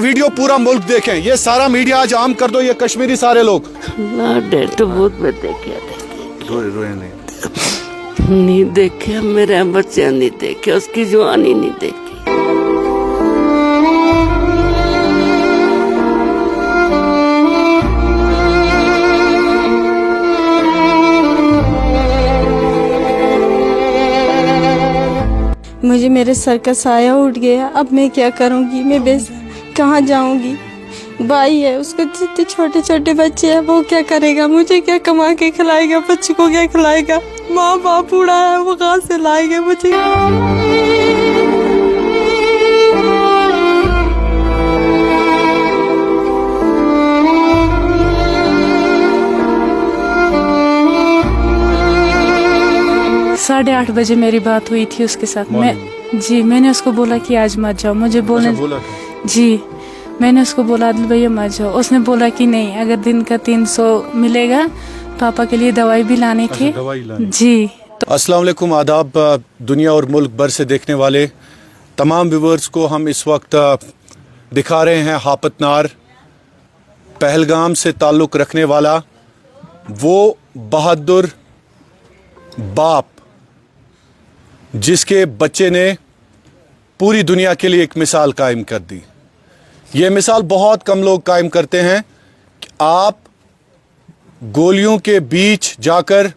Video पूरा मुल्क देखें, ये सारा मीडिया आज आम कर दो, ये कश्मीरी सारे लोग। ना डर तो बहुत मैं देखे रोए नहीं। नहीं देखे मेरे बच्चे, नहीं देखे उसकी जवानी नहीं देखी। मुझे मेरे सर का साया उठ गया, अब मैं क्या करूंगी, मैं कहाँ जाऊंगी। भाई है उसको, जितने छोटे छोटे बच्चे हैं वो क्या करेगा, मुझे क्या कमा के खिलाएगा, बच्चे को क्या खिलाएगा, माँ बाप बूढ़ा है वो कहाँ से लाएंगे मुझे। साढ़े 8 बजे मेरी बात हुई थी उसके साथ। मैंने उसको बोला कि आज मत जाओ, मुझे बोला जी, मैंने उसको बोला आदिल भैया मत जाओ। उसने बोला कि नहीं, अगर दिन का 300 मिलेगा, पापा के लिए दवाई भी लानी थी जी। अस्सलाम वालेकुम, आदाब। दुनिया और मुल्क भर से देखने वाले तमाम व्यूअर्स को हम इस वक्त दिखा रहे हैं हापतनार, पहलगाम से ताल्लुक़ रखने वाला वो बहादुर बाप जिसके बच्चे ने पूरी दुनिया के लिए एक मिसाल कायम कर दी। ये मिसाल बहुत कम लोग कायम करते हैं कि आप गोलियों के बीच जाकर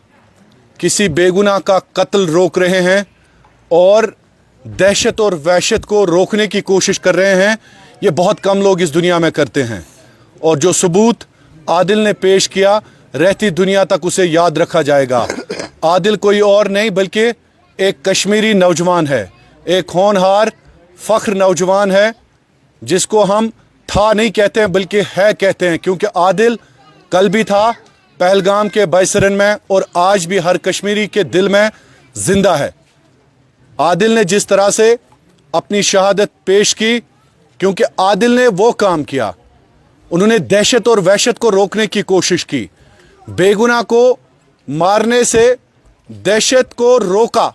किसी बेगुनाह का कत्ल रोक रहे हैं और दहशत और वहशत को रोकने की कोशिश कर रहे हैं। ये बहुत कम लोग इस दुनिया में करते हैं और जो सबूत आदिल ने पेश किया, रहती दुनिया तक उसे याद रखा जाएगा। आदिल कोई और नहीं बल्कि एक कश्मीरी नौजवान है, एक होनहार फ़ख्र नौजवान है जिसको हम था नहीं कहते हैं बल्कि है कहते हैं, क्योंकि आदिल कल भी था पहलगाम के बैसरन में और आज भी हर कश्मीरी के दिल में ज़िंदा है। आदिल ने जिस तरह से अपनी शहादत पेश की, क्योंकि आदिल ने वो काम किया, उन्होंने दहशत और वहशत को रोकने की कोशिश की, बेगुनाह को मारने से दहशत को रोका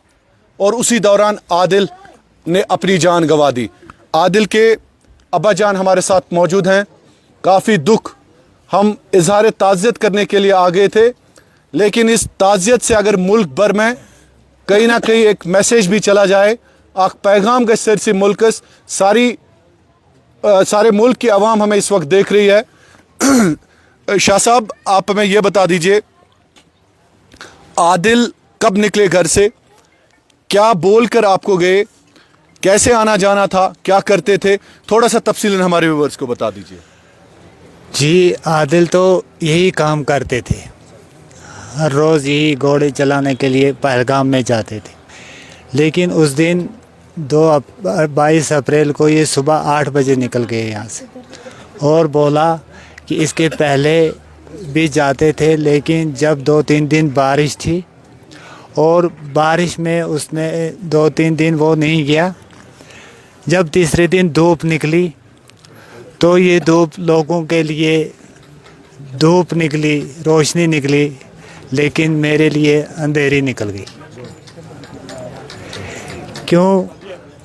और उसी दौरान आदिल ने अपनी जान गंवा दी। आदिल के अब्बा जान हमारे साथ मौजूद हैं। काफ़ी दुख, हम इजहार ताज़ियत करने के लिए आ गए थे, लेकिन इस ताज़ियत से अगर मुल्क भर में कहीं ना कहीं एक मैसेज भी चला जाए, आख पैगाम के सर से मुल्कस सारे मुल्क की आवाम हमें इस वक्त देख रही है। शाह साहब, आप हमें यह बता दीजिए, आदिल कब निकले घर से, क्या बोलकर आपको गए, कैसे आना जाना था, क्या करते थे, थोड़ा सा तफसीलन हमारे व्यूअर्स को बता दीजिए। जी, आदिल तो यही काम करते थे, हर रोज़ यही घोड़े चलाने के लिए पहलगाम में जाते थे। लेकिन उस दिन 22 अप्रैल को ये सुबह 8 बजे निकल गए यहाँ से और बोला कि इसके पहले भी जाते थे, लेकिन जब 2-3 दिन बारिश थी और बारिश में उसने 2-3 दिन वो नहीं गया। जब तीसरे दिन धूप निकली तो ये धूप लोगों के लिए धूप निकली, रोशनी निकली, लेकिन मेरे लिए अंधेरी निकल गई। क्यों?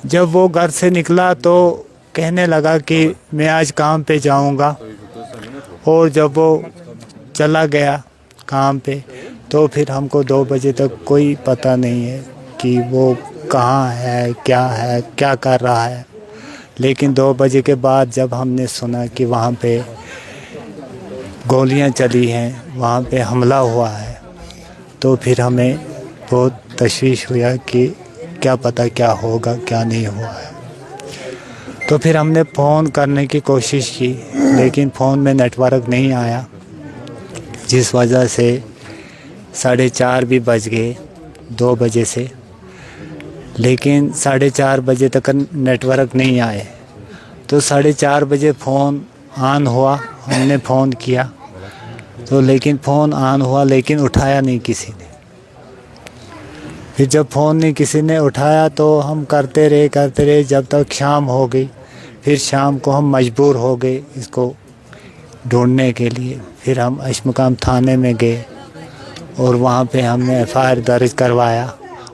जब वो घर से निकला तो कहने लगा कि मैं आज काम पे जाऊंगा, और जब वो चला गया काम पे तो फिर हमको 2 बजे तक कोई पता नहीं है कि वो कहाँ है, क्या कर रहा है। लेकिन 2 बजे के बाद जब हमने सुना कि वहाँ पे गोलियाँ चली हैं, वहाँ पे हमला हुआ है, तो फिर हमें बहुत तशवीश हुआ कि क्या पता क्या होगा क्या नहीं हुआ है। तो फिर हमने फ़ोन करने की कोशिश की, लेकिन फ़ोन में नेटवर्क नहीं आया, जिस वजह से 4:30 भी बज गए 2 बजे से। लेकिन 4:30 बजे तक नेटवर्क नहीं आए, तो 4:30 बजे फ़ोन ऑन हुआ, हमने फ़ोन किया तो लेकिन फ़ोन ऑन हुआ, लेकिन उठाया नहीं किसी ने। फिर जब फ़ोन नहीं किसी ने उठाया तो हम करते रहे जब तक शाम हो गई। फिर शाम को हम मजबूर हो गए इसको ढूंढने के लिए। फिर हम अशमकाम थाने में गए और वहाँ पे हमने FIR दर्ज करवाया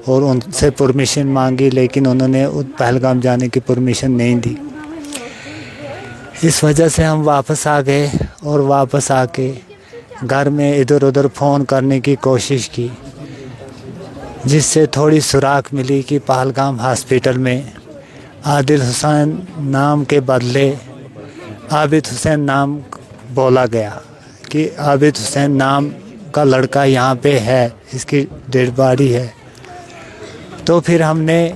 और उनसे परमिशन मांगी, लेकिन उन्होंने पहलगाम जाने की परमिशन नहीं दी। इस वजह से हम वापस आ गए और वापस आके घर में इधर उधर फ़ोन करने की कोशिश की, जिससे थोड़ी सुराग मिली कि पहलगाम हॉस्पिटल में आदिल हुसैन नाम के बदले आबिद हुसैन नाम बोला गया कि आबिद हुसैन नाम का लड़का यहाँ पे है, इसकी डेड बॉडी है। तो फिर हमने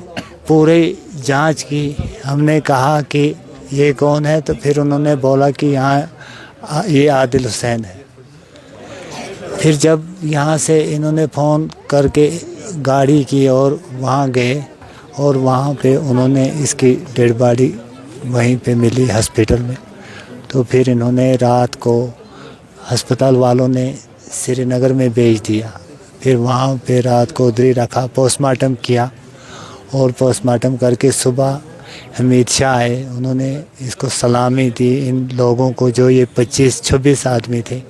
पूरी जांच की, हमने कहा कि ये कौन है, तो फिर उन्होंने बोला कि यहाँ ये आदिल हुसैन है। फिर जब यहाँ से इन्होंने फ़ोन करके गाड़ी की और वहाँ गए और वहाँ पे उन्होंने इसकी डेड बॉडी वहीं पे मिली हॉस्पिटल में। तो फिर इन्होंने रात को अस्पताल वालों ने श्रीनगर में भेज दिया। फिर वहाँ पे रात को उधर ही रखा, पोस्टमार्टम किया और पोस्टमार्टम करके सुबह अमित शाह आए, उन्होंने इसको सलामी दी। इन लोगों को जो ये 25-26 आदमी थे,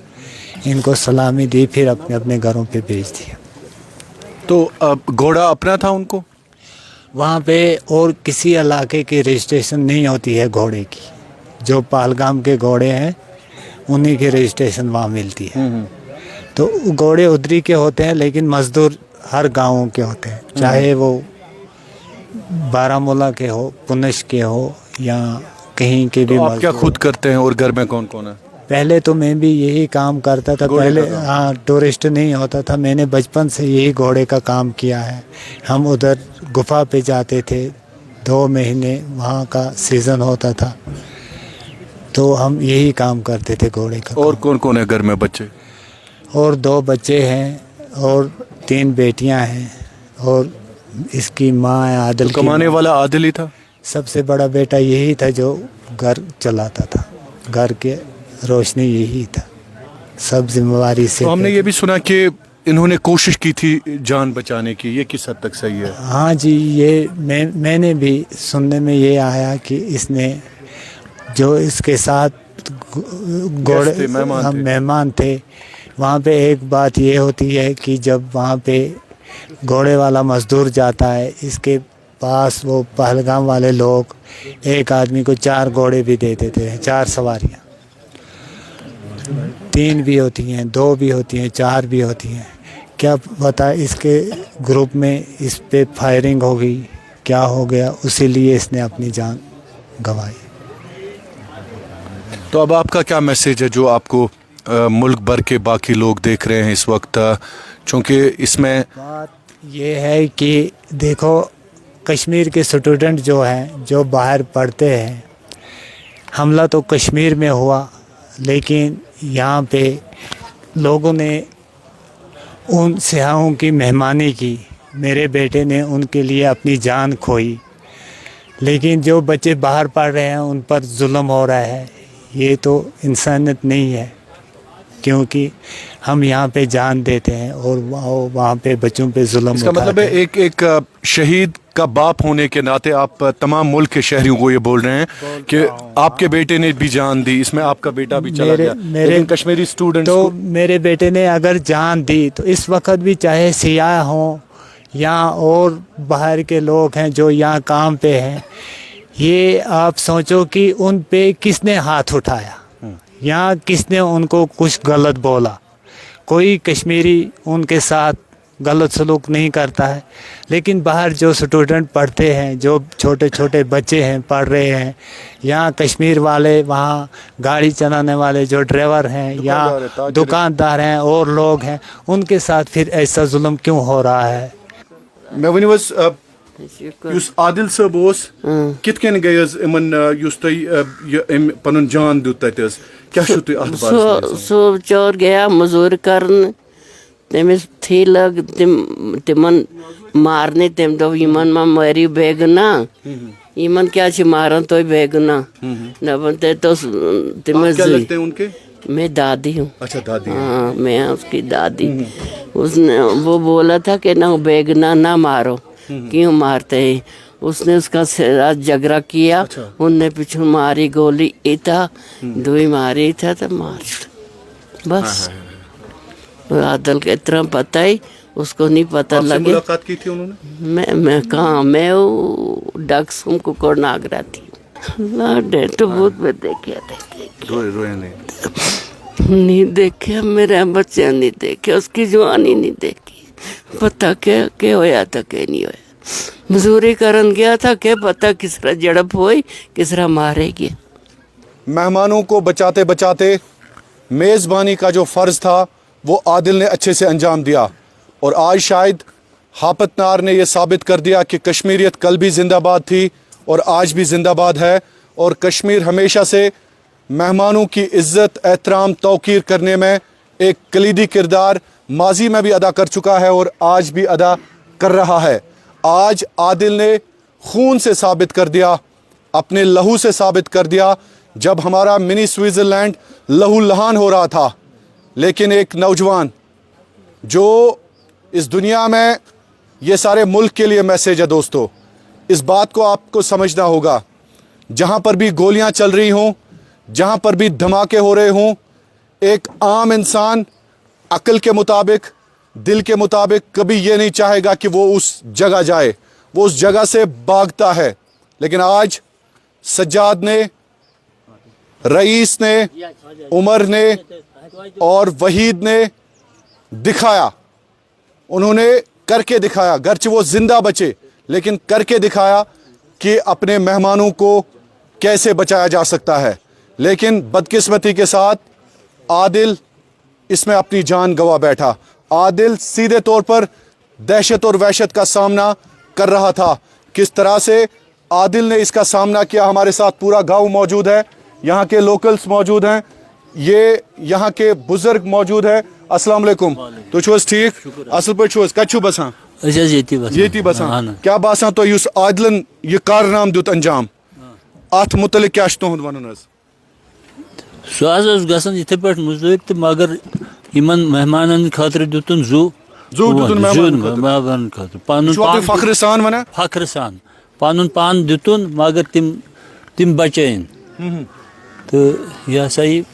इनको सलामी दी, फिर अपने अपने घरों पे भेज दिया। तो अब घोड़ा अपना था उनको? वहाँ पे और किसी इलाके की रजिस्ट्रेशन नहीं होती है घोड़े की, जो पहलगाम के घोड़े हैं उन्हीं की रजिस्ट्रेशन वहाँ मिलती है। तो घोड़े उधरी के होते हैं, लेकिन मजदूर हर गाँवों के होते हैं, चाहे वो बारामूला के हो, पुनश के हो या कहीं के भी। तो आप क्या खुद करते हैं और घर में कौन कौन है? पहले तो मैं भी यही काम करता था, पहले हाँ टूरिस्ट नहीं होता था, मैंने बचपन से यही घोड़े का काम किया है। हम उधर गुफा पे जाते थे, 2 महीने वहाँ का सीज़न होता था, तो हम यही काम करते थे घोड़े का। और कौन कौन है घर में बच्चे? और 2 बच्चे हैं और 3 बेटियां हैं और इसकी माँ है आदिल। कमाने वाला आदिल ही था? सबसे बड़ा बेटा यही था जो घर चलाता था, घर के रोशनी यही था, सब जिम्मेवारी से। तो हमने ये भी सुना कि इन्होंने कोशिश की थी जान बचाने की, ये किस हद तक सही है? हाँ जी, ये मैंने भी सुनने में ये आया कि इसने जो इसके साथ घोड़े मेहमान थे, वहाँ पे एक बात ये होती है कि जब वहाँ पे घोड़े वाला मजदूर जाता है, इसके पास वो पहलगाम वाले लोग एक आदमी को 4 घोड़े भी दे देते हैं, 4 सवारियाँ, 3 भी होती हैं, 2 भी होती हैं, 4 भी होती हैं। क्या पता इसके ग्रुप में इस पे फायरिंग हो गई, क्या हो गया, उसी लिए इसने अपनी जान गंवाई। तो अब आपका क्या मैसेज है जो आपको मुल्क भर के बाकी लोग देख रहे हैं इस वक्त? चूँकि इसमें बात ये है कि देखो, कश्मीर के स्टूडेंट जो हैं, जो बाहर पढ़ते हैं, हमला तो कश्मीर में हुआ, लेकिन यहाँ पे लोगों ने उन सियाहों की मेहमानी की, मेरे बेटे ने उनके लिए अपनी जान खोई। लेकिन जो बच्चे बाहर पढ़ रहे हैं उन पर जुल्म हो रहा है, ये तो इंसानियत नहीं है, क्योंकि हम यहाँ पे जान देते हैं और वहाँ पे बच्चों पे जुल्म। इसका मतलब है एक शहीद का बाप होने के नाते आप तमाम मुल्क के शहरियों को ये बोल रहे हैं कि आपके बेटे ने भी जान दी, इसमें आपका बेटा भी चला गया, लेकिन कश्मीरी स्टूडेंट्स तो मेरे बेटे ने अगर जान दी तो इस वक्त भी चाहे सियाह हों या और बाहर के लोग हैं जो यहाँ काम पे हैं, ये आप सोचो कि उन पे किसने हाथ उठाया, यहाँ किसने उनको कुछ गलत बोला। कोई कश्मीरी उनके साथ गलत सलूक नहीं करता है, लेकिन बाहर जो स्टूडेंट पढ़ते हैं, जो छोटे छोटे बच्चे हैं पढ़ रहे हैं, यहाँ कश्मीर वाले, वहाँ गाड़ी चलाने वाले जो ड्राइवर हैं या दुकानदार हैं और लोग हैं, उनके साथ फिर ऐसा जुल्म क्यों हो रहा है? मैं वनी वस युस आदिल साहब ओस कित कन गए इमन युस तय पनुन जान दुत तस क्या छु तुय अत बारे? सो चोर गया मजूर करन, तमिस थी लग तिमन मारने, तम दो यमन मा मरी बेगना, यमन क्या छ मारन तो बेगना न बनते तो तिमस। क्या लगते हैं उनके? मैं दादी हूँ। अच्छा दादी? हाँ, मैं उसकी दादी। उसने वो बोला था कि ना बेगना ना मारो, क्यों मारते हैं? उसने उसका रात झगड़ा किया। अच्छा। उनने पीछे मारी गोली, इता 2 मारी था तो मार बस। आदल के इतना पता ही उसको नहीं पता लगे। मुलाकात की थी उन्होंने? मैं कहाँ, मैं डक्सुम कुकोड़ नागरा थी। अल्लाह डेट बहुत में देखिया रोए नहीं। नहीं देखे मेरे बच्चे नहीं देखे उसकी जवानी नहीं देखी पता क्या होया था क्या नहीं होया मजदूरी करन गया था क्या पता किस तरह झड़प हुई किस तरह मारे गया। मेहमानों को बचाते बचाते मेज़बानी का जो फ़र्ज़ था वो आदिल ने अच्छे से अंजाम दिया और आज शायद हाफत नार ने यह साबित कर दिया कि कश्मीरियत कल भी ज़िंदाबाद थी और आज भी ज़िंदाबाद है और कश्मीर हमेशा से मेहमानों की इज़्ज़त एहतराम तौक़ीर करने में एक कलीदी किरदार माजी में भी अदा कर चुका है और आज भी अदा कर रहा है। आज आदिल ने खून से साबित कर दिया, अपने लहू से साबित कर दिया। जब हमारा मिनी स्विट्ज़रलैंड लहू लहान हो रहा था, लेकिन एक नौजवान जो इस दुनिया में ये सारे मुल्क के लिए मैसेज है दोस्तों, इस बात को आपको समझना होगा। जहाँ पर भी गोलियाँ चल रही हों, जहाँ पर भी धमाके हो रहे हों, एक आम इंसान अक्ल के मुताबिक दिल के मुताबिक कभी ये नहीं चाहेगा कि वो उस जगह जाए, वो उस जगह से भागता है। लेकिन आज सज्जाद ने, रईस ने, उमर ने और वहीद ने दिखाया, उन्होंने करके दिखाया। गर्चे वो जिंदा बचे लेकिन करके दिखाया कि अपने मेहमानों को कैसे बचाया जा सकता है। लेकिन बदकिस्मती के साथ आदिल इसमें अपनी जान गंवा बैठा। आदिल सीधे तौर पर दहशत और वहशत का सामना कर रहा था। किस तरह से आदिल ने इसका सामना किया, हमारे साथ पूरा गांव मौजूद है, यहाँ के लोकल्स मौजूद हैं, ये यहाँ के बुजुर्ग मौजूद है। अस्सलाम वालेकुम। तो छुस ठीक असल पे छुस कछु बसा येती बसा क्या बासा तो युस आदिलन ये कारनाम दुत अंजाम अथ मुतलिक क्या तुहद वनुन सह गसन इथे पे मजदूर तो मगर इमन मेहमान खातर दुतन मेहमान खातर फख्र सान वना फख्र सान पन पान दुतन मगर तिम बचन तो यह सा ये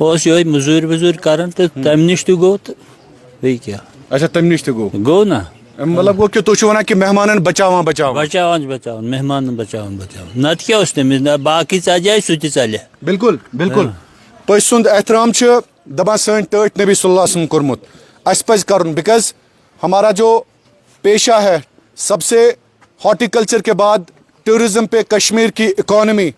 मजूर वजूर कर तो तम नश गो तो बे क्या। अच्छा तम नश गो ना मतलब वो कि तुम वन कि मेहमान बचावान बचावान बचावान मेहमान बचावान बचावान नत क्या तमिस बाकी चल सह चल बिल्कुल बिल्कुल पस सुंद एहतराम दपान सन टट नबी सल्लल्लाहु अलैहि वसल्लम कोरमुत अस पज करन बिकॉज हमारा जो पेशा है सबसे हॉर्टिकल्चर के बाद टूरिज्म पे कश्मीर की इकॉनमी,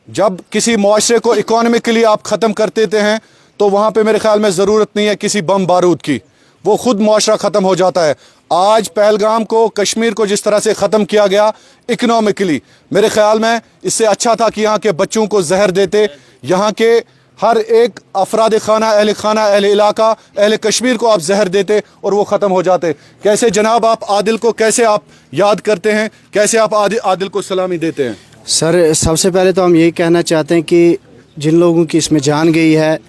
जब किसी मुआशरे को इकोनॉमिकली आप ख़त्म कर देते हैं तो वहाँ पे मेरे ख्याल में ज़रूरत नहीं है किसी बम बारूद की, वो ख़ुद मुआशरा ख़त्म हो जाता है। आज पहलगाम को, कश्मीर को जिस तरह से ख़त्म किया गया इकनॉमिकली, मेरे ख्याल में इससे अच्छा था कि यहाँ के बच्चों को जहर देते, यहाँ के हर एक अफराद खाना, अहल इलाका, अहल कश्मीर को आप जहर देते और वो ख़त्म हो जाते। कैसे जनाब आप आदिल को कैसे आप याद करते हैं, कैसे आप आदिल को सलामी देते हैं? सर सबसे पहले तो हम यही कहना चाहते हैं कि जिन लोगों की इसमें जान गई है,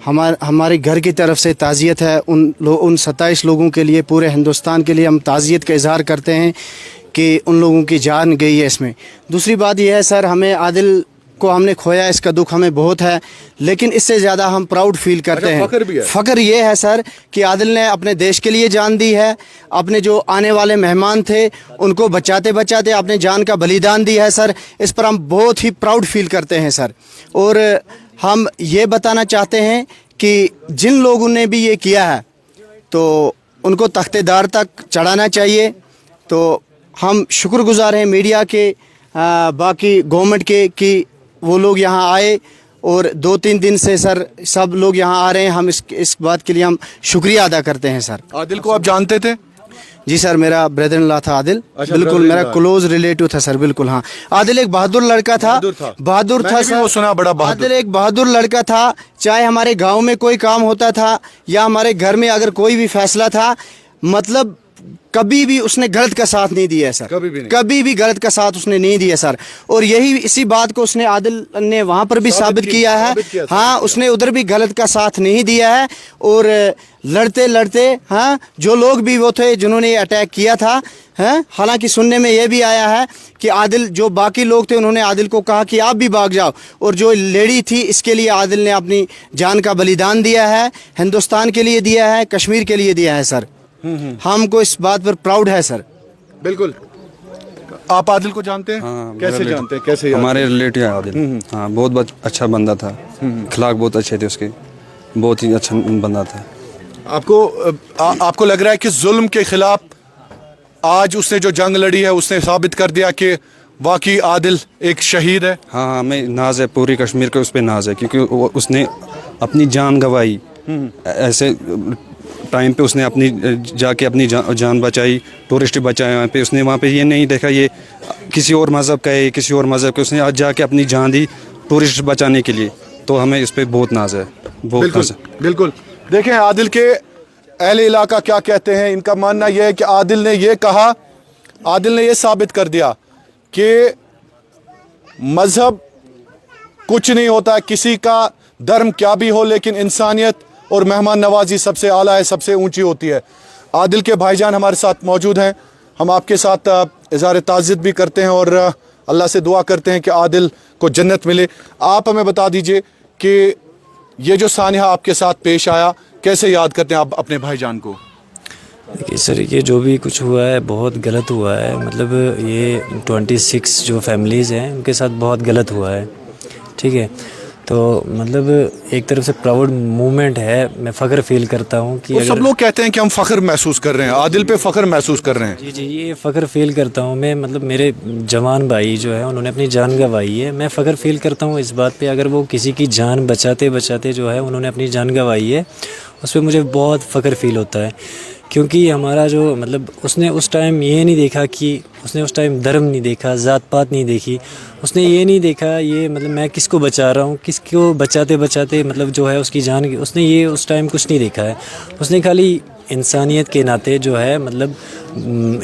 हमारे घर की तरफ से ताज़ियत है। उन 27 लोगों के लिए, पूरे हिंदुस्तान के लिए हम ताज़ियत का इज़हार करते हैं कि उन लोगों की जान गई है इसमें। दूसरी बात यह है सर, हमें आदिल को हमने खोया, इसका दुख हमें बहुत है, लेकिन इससे ज़्यादा हम प्राउड फील करते हैं। फ़ख्र ये है सर कि आदिल ने अपने देश के लिए जान दी है, अपने जो आने वाले मेहमान थे उनको बचाते बचाते अपने जान का बलिदान दिया है सर। इस पर हम बहुत ही प्राउड फील करते हैं सर। और हम ये बताना चाहते हैं कि जिन लोगों ने भी ये किया है तो उनको तख्तेदार तक चढ़ाना चाहिए। तो हम शुक्रगुजार हैं मीडिया के, बाकी गवर्नमेंट के कि वो लोग यहाँ आए और 2-3 दिन से सर सब लोग यहाँ आ रहे हैं। हम इस बात के लिए हम शुक्रिया अदा करते हैं सर। आदिल को आप जानते थे? जी सर, मेरा ब्रदर इन लॉ था आदिल। अच्छा, बिल्कुल मेरा क्लोज रिलेटिव था सर। बिल्कुल हाँ, आदिल एक बहादुर लड़का था। बहादुर था सर, सुना बड़ा बहादुर। आदिल एक बहादुर लड़का था। चाहे हमारे गाँव में कोई काम होता था या हमारे घर में अगर कोई भी फैसला था, मतलब कभी भी उसने गलत का साथ नहीं दिया सर, कभी भी गलत का साथ उसने नहीं दिया सर। और यही इसी बात को उसने आदिल ने वहाँ पर भी साबित किया है। हाँ, उसने उधर भी गलत का साथ नहीं दिया है। और लड़ते लड़ते हाँ, जो लोग भी वो थे जिन्होंने अटैक किया था, हैं, हालांकि सुनने में यह भी आया है कि आदिल, जो बाकी लोग थे उन्होंने आदिल को कहा कि आप भी भाग जाओ, और जो लेडी थी इसके लिए आदिल ने अपनी जान का बलिदान दिया है, हिंदुस्तान के लिए दिया है, कश्मीर के लिए दिया है सर। हमको इस बात पर प्राउड है सर। बिल्कुल आप आदिल को जानते हैं? कैसे जानते हैं, कैसे याद हमारे रिलेटिव है आदिल। हाँ, बहुत अच्छा बंदा था, अखलाक बहुत अच्छे थे उसके, बहुत ही अच्छा बंदा था। आपको लग रहा है कि जुल्म के खिलाफ आज उसने जो जंग लड़ी है उसने साबित कर दिया कि वाकई आदिल एक शहीद है? हाँ, हमें नाज है, पूरी कश्मीर को उस पर नाज है, क्योंकि उसने अपनी जान गंवाई, ऐसे टाइम पे उसने अपनी जाके अपनी जान बचाई, टूरिस्ट बचाए वहाँ पे। उसने वहाँ पे ये नहीं देखा ये किसी और मज़हब का है, किसी और मज़हब का, उसने आज जाके अपनी जान दी टूरिस्ट बचाने के लिए। तो हमें इस पर बहुत नाज है, बहुत नाज है। बिल्कुल। देखें आदिल के अहले इलाका क्या कहते हैं। इनका मानना यह है कि आदिल ने ये कहा, आदिल ने ये साबित कर दिया कि मज़हब कुछ नहीं होता है, किसी का धर्म क्या भी हो, लेकिन इंसानियत और मेहमान नवाजी सबसे आला है, सबसे ऊंची होती है। आदिल के भाईजान हमारे साथ मौजूद हैं, हम आपके साथ इज़हार ताज़ियत भी करते हैं और अल्लाह से दुआ करते हैं कि आदिल को जन्नत मिले। आप हमें बता दीजिए कि ये जो सानिया आपके साथ पेश आया, कैसे याद करते हैं आप अपने भाईजान को? देखिए सर, ये जो भी कुछ हुआ है बहुत गलत हुआ है। मतलब ये 26 जो फैमिलीज़ हैं उनके साथ बहुत गलत हुआ है, ठीक है। तो मतलब एक तरफ से प्राउड मूवमेंट है, मैं फ़ख्र फील करता हूँ कि सब लोग कहते हैं कि हम फ़ख्र महसूस कर रहे हैं, आदिल पे फ़ख्र महसूस कर रहे हैं। जी, ये फ़ख्र फील करता हूँ मैं। मतलब मेरे जवान भाई जो है उन्होंने अपनी जान गंवाई है, मैं फ़ख्र फील करता हूँ इस बात पे। अगर वो किसी की जान बचाते बचाते जो है उन्होंने अपनी जान गंवाई है, उस पर मुझे बहुत फ़ख्र फील होता है। क्योंकि हमारा जो मतलब उसने उस टाइम ये नहीं देखा कि उसने उस टाइम धर्म नहीं देखा, ज़ात पात नहीं देखी, उसने ये नहीं देखा ये मतलब मैं किसको बचा रहा हूँ, किसको बचाते बचाते मतलब जो है उसकी जान, उसने ये उस टाइम कुछ नहीं देखा है। उसने खाली इंसानियत के नाते जो है मतलब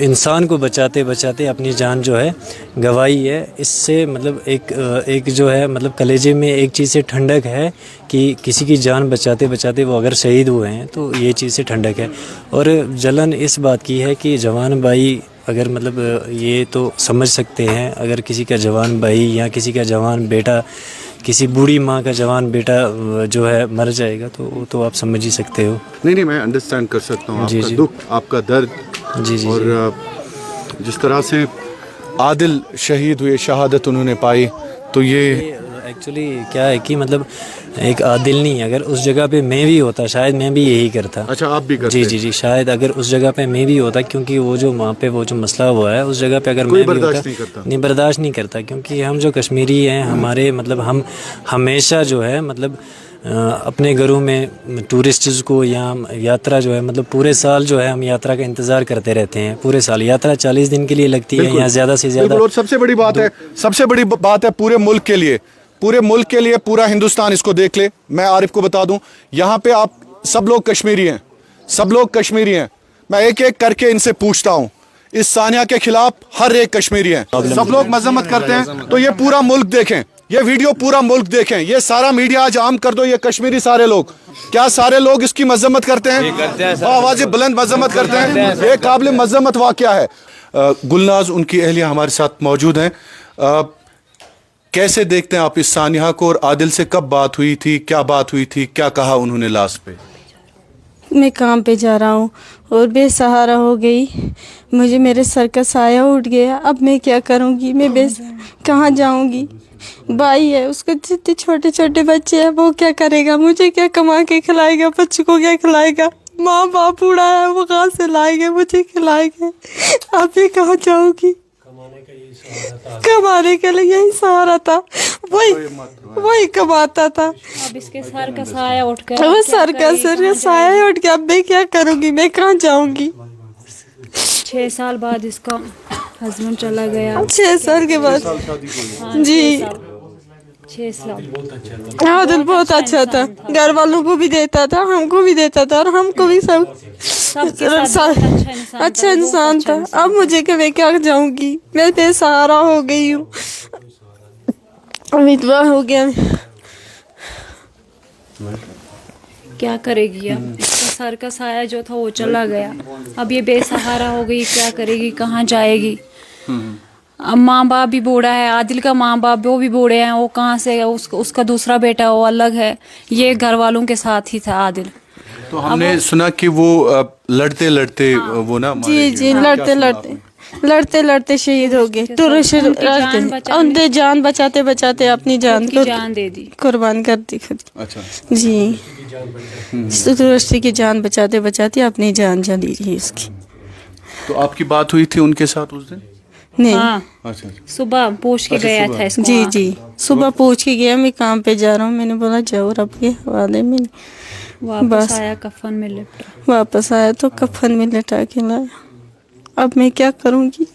इंसान को बचाते बचाते अपनी जान जो है गंवाई है। इससे मतलब एक जो है मतलब कलेजे में एक चीज़ से ठंडक है कि किसी की जान बचाते बचाते वो अगर शहीद हुए हैं तो ये चीज़ से ठंडक है। और जलन इस बात की है कि जवान भाई अगर मतलब ये तो समझ सकते हैं, अगर किसी का जवान भाई या किसी का जवान बेटा, किसी बूढ़ी माँ का जवान बेटा जो है मर जाएगा तो वो तो आप समझ ही सकते हो। नहीं, मैं अंडरस्टैंड कर सकता हूँ जी, आपका जी। दुख, आपका दर्द। जी। और जिस तरह से आदिल शहीद हुए, शहादत उन्होंने पाई, तो ये एक्चुअली क्या है कि मतलब एक आदिल नहीं, अगर उस जगह पे मैं भी होता शायद मैं भी यही करता। अच्छा, आप भी करते? जी, शायद अगर उस जगह पे मैं भी होता, क्योंकि वो जो वहाँ पे वो जो मसला हुआ है उस जगह पे अगर मैं भी होता नहीं बर्दाश्त नहीं करता। क्योंकि हम जो कश्मीरी हैं हमारे मतलब हम हमेशा जो है मतलब अपने घरों में टूरिस्ट्स को या यात्रा जो है मतलब पूरे साल जो है हम यात्रा का इंतज़ार करते रहते हैं। पूरे साल यात्रा 40 दिन के लिए लगती है या ज़्यादा से ज़्यादा। और सबसे बड़ी बात है पूरे मुल्क के लिए, पूरा हिंदुस्तान इसको देख ले। मैं आरिफ को बता दूं, यहाँ पे आप सब लोग कश्मीरी हैं, मैं एक एक करके इनसे पूछता हूँ। इस सानिया के खिलाफ हर एक कश्मीरी है, सब लोग मजम्मत करते हैं। तो ये पूरा मुल्क देखें, ये वीडियो पूरा मुल्क देखें, ये सारा मीडिया आज आम कर दो। ये कश्मीरी सारे लोग, क्या सारे लोग इसकी मजम्मत करते हैं? आवाज़ें बुलंद मजम्मत करते हैं। ये काबिल मजम्मत वाक़या है। गुलनाज उनकी अहलिया हमारे साथ मौजूद हैं। कैसे देखते हैं आप इस सानिया को, और आदिल से कब बात हुई थी, क्या बात हुई थी, क्या कहा उन्होंने लास्ट पे? मैं काम पे जा रहा हूँ और बेसहारा हो गई, मुझे मेरे सर का साया उठ गया। अब मैं क्या करूँगी, मैं कहाँ जाऊँगी? भाई है, उसको जितने छोटे छोटे बच्चे हैं, वो क्या करेगा? मुझे क्या कमा के खिलाएगा? बच्चों को क्या खिलाएगा? माँ बाप बूढ़ा है, वो कहाँ से लाएंगे? मुझे खिलाएंगे? अब मैं कहाँ जाऊँगी? कमाने के लिए यही सहारा था, वही कमाता था। अब इसके सर का साया उठ गया, वो सर का साया उठ गया। अब मैं क्या करूँगी? मैं कहाँ जाऊँगी? 6 साल बाद इसका हस्बैंड चला गया। 6 साल के बाद? जी, 6 साल। आदिल बहुत अच्छा था, घर वालों को भी देता था, हमको भी देता था, और हमको भी सब अच्छा इंसान था। अब मुझे मैं क्या जाऊंगी? मैं बेसहारा हो गई हूँ, विधवा हो गया। क्या करेगी अब? इसका सर का साया जो था वो चला गया, अब ये बेसहारा हो गई, क्या करेगी, कहाँ जाएगी? अब माँ बाप भी बूढ़ा है, आदिल का माँ बाप वो भी बूढ़े हैं, वो कहाँ से, उसका दूसरा बेटा वो अलग है, ये घर वालों के साथ ही था आदिल। तो हमने सुना कि वो लड़ते लड़ते वो ना जी लड़ते लड़ते लड़ते शहीद हो गए। टूरिस्ट उनके जान बचाते बचाते अपनी जान को जान दे दी, कुर्बान कर दी खुद। अच्छा, जी, टूरिस्ट की जान बचाते बचाते अपनी जान चली गई उसकी। तो आपकी बात हुई थी उनके साथ उस दिन? नहीं। हाँ, अच्छा, सुबह पूछ के गया था इसको। जी जी, सुबह पूछ के गया मैं काम पे जा रहा हूँ, मैंने बोला जाओ रब के हवाले में। वापस आया कफन में लिपटा। वापस आया तो कफन में लटा के लाया। अब मैं क्या करूँगी?